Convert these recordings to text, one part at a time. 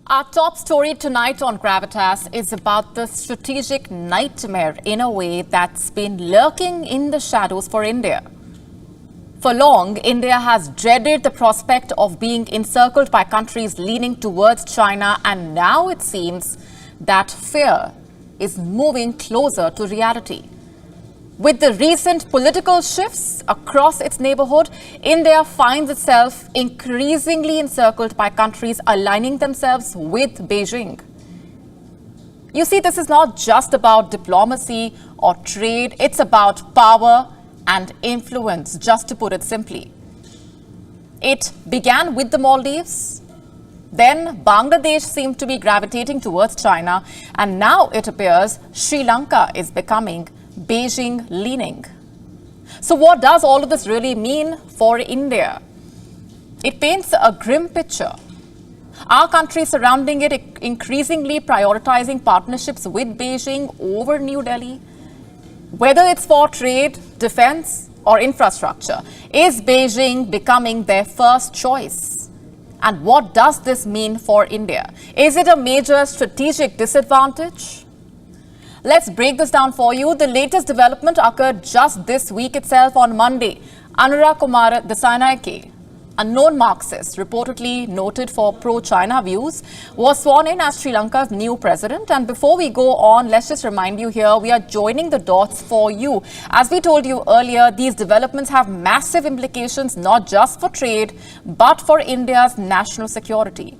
Our top story tonight on Gravitas is about the strategic nightmare, in a way, that's been lurking in the shadows for India. For long, India has dreaded the prospect of being encircled by countries leaning towards China, and now it seems that fear is moving closer to reality. With the recent political shifts across its neighborhood, India finds itself increasingly encircled by countries aligning themselves with Beijing. You see, this is not just about diplomacy or trade, it's about power and influence, just to put it simply. It began with the Maldives, then Bangladesh seemed to be gravitating towards China, and now it appears Sri Lanka is becoming Beijing leaning. So what does all of this really mean for India? It paints a grim picture. Our countries surrounding it increasingly prioritizing partnerships with Beijing over New Delhi. Whether it's for trade, defense, or infrastructure, is Beijing becoming their first choice? And what does this mean for India? Is it a major strategic disadvantage? Let's break this down for you. The latest development occurred just this week itself on Monday. Anura Kumar Desai, a known Marxist, reportedly noted for pro-China views, was sworn in as Sri Lanka's new president. And before we go on, let's just remind you here, we are joining the dots for you. As we told you earlier, these developments have massive implications, not just for trade, but for India's national security.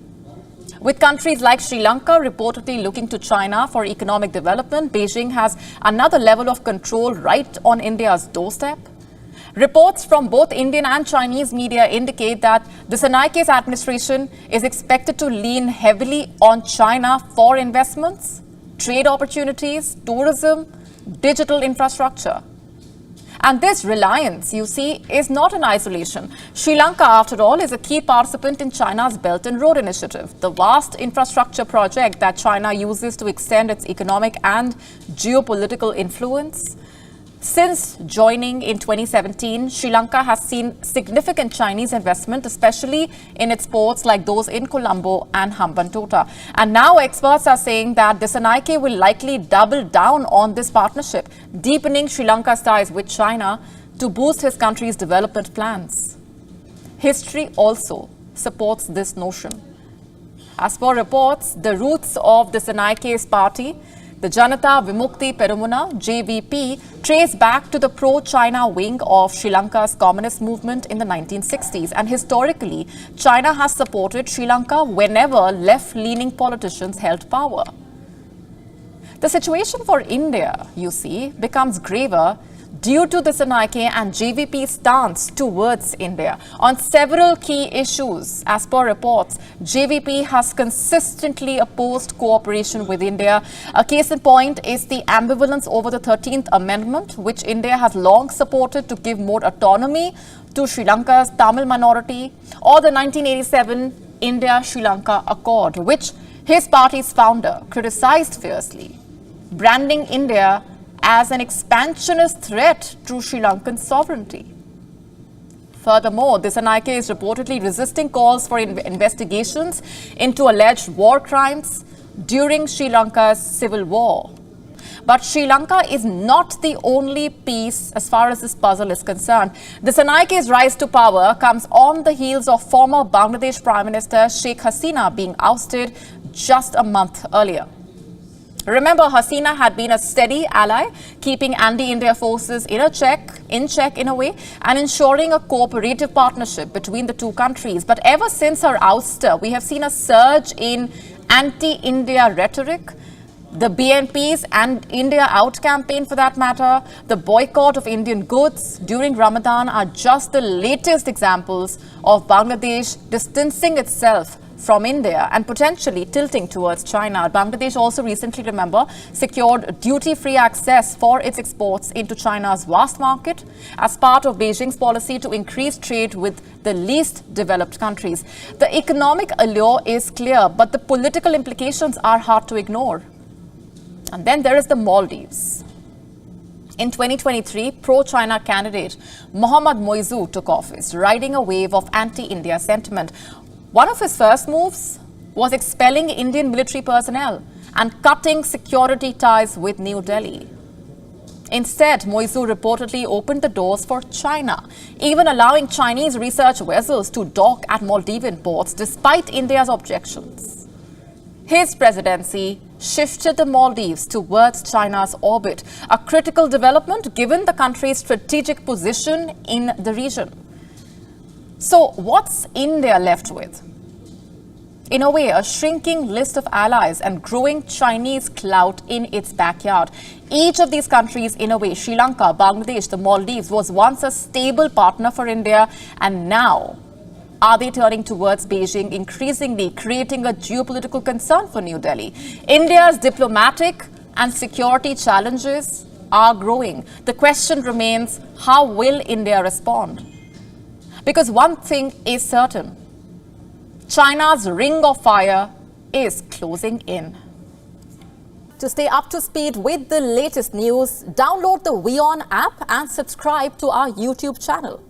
With countries like Sri Lanka reportedly looking to China for economic development, Beijing has another level of control right on India's doorstep. Reports from both Indian and Chinese media indicate that the Desai administration is expected to lean heavily on China for investments, trade opportunities, tourism, digital infrastructure. And this reliance, you see, is not in isolation. Sri Lanka, after all, is a key participant in China's Belt and Road Initiative, the vast infrastructure project that China uses to extend its economic and geopolitical influence. Since joining in 2017, Sri Lanka has seen significant Chinese investment, especially in its ports like those in Colombo and Hambantota. And now experts are saying that Desai will likely double down on this partnership, deepening Sri Lanka's ties with China to boost his country's development plans. History also supports this notion. As per reports, the roots of Desai's party, the Janata Vimukti Peramuna, JVP, trace back to the pro-China wing of Sri Lanka's communist movement in the 1960s. And historically, China has supported Sri Lanka whenever left-leaning politicians held power. The situation for India, you see, becomes graver due to the Desai and JVP stance towards India. On several key issues, as per reports, JVP has consistently opposed cooperation with India. A case in point is the ambivalence over the 13th Amendment, which India has long supported to give more autonomy to Sri Lanka's Tamil minority, or the 1987 India-Sri Lanka Accord, which his party's founder criticized fiercely, branding India as an expansionist threat to Sri Lankan sovereignty. Furthermore, Desai is reportedly resisting calls for investigations into alleged war crimes during Sri Lanka's civil war. But Sri Lanka is not the only piece as far as this puzzle is concerned. Desai's rise to power comes on the heels of former Bangladesh Prime Minister Sheikh Hasina being ousted just a month earlier. Remember, Hasina had been a steady ally, keeping anti-India forces in check in a way, and ensuring a cooperative partnership between the two countries. But ever since her ouster, we have seen a surge in anti-India rhetoric. The BNP's and India Out campaign, for that matter, the boycott of Indian goods during Ramadan are just the latest examples of Bangladesh distancing itself from India and potentially tilting towards China. Bangladesh also recently, remember, secured duty-free access for its exports into China's vast market as part of Beijing's policy to increase trade with the least developed countries. The economic allure is clear, but the political implications are hard to ignore. And then there is the Maldives. In 2023, pro-China candidate Mohammad Moizu took office, riding a wave of anti-India sentiment. One of his first moves was expelling Indian military personnel and cutting security ties with New Delhi. Instead, Moizu reportedly opened the doors for China, even allowing Chinese research vessels to dock at Maldivian ports despite India's objections. His presidency shifted the Maldives towards China's orbit, a critical development given the country's strategic position in the region. So, what's India left with? In a way, a shrinking list of allies and growing Chinese clout in its backyard. Each of these countries, in a way, Sri Lanka, Bangladesh, the Maldives, was once a stable partner for India, and now are they turning towards Beijing, increasingly creating a geopolitical concern for New Delhi? India's diplomatic and security challenges are growing. The question remains, how will India respond? Because one thing is certain, China's ring of fire is closing in. To stay up to speed with the latest news, download the WION app and subscribe to our YouTube channel.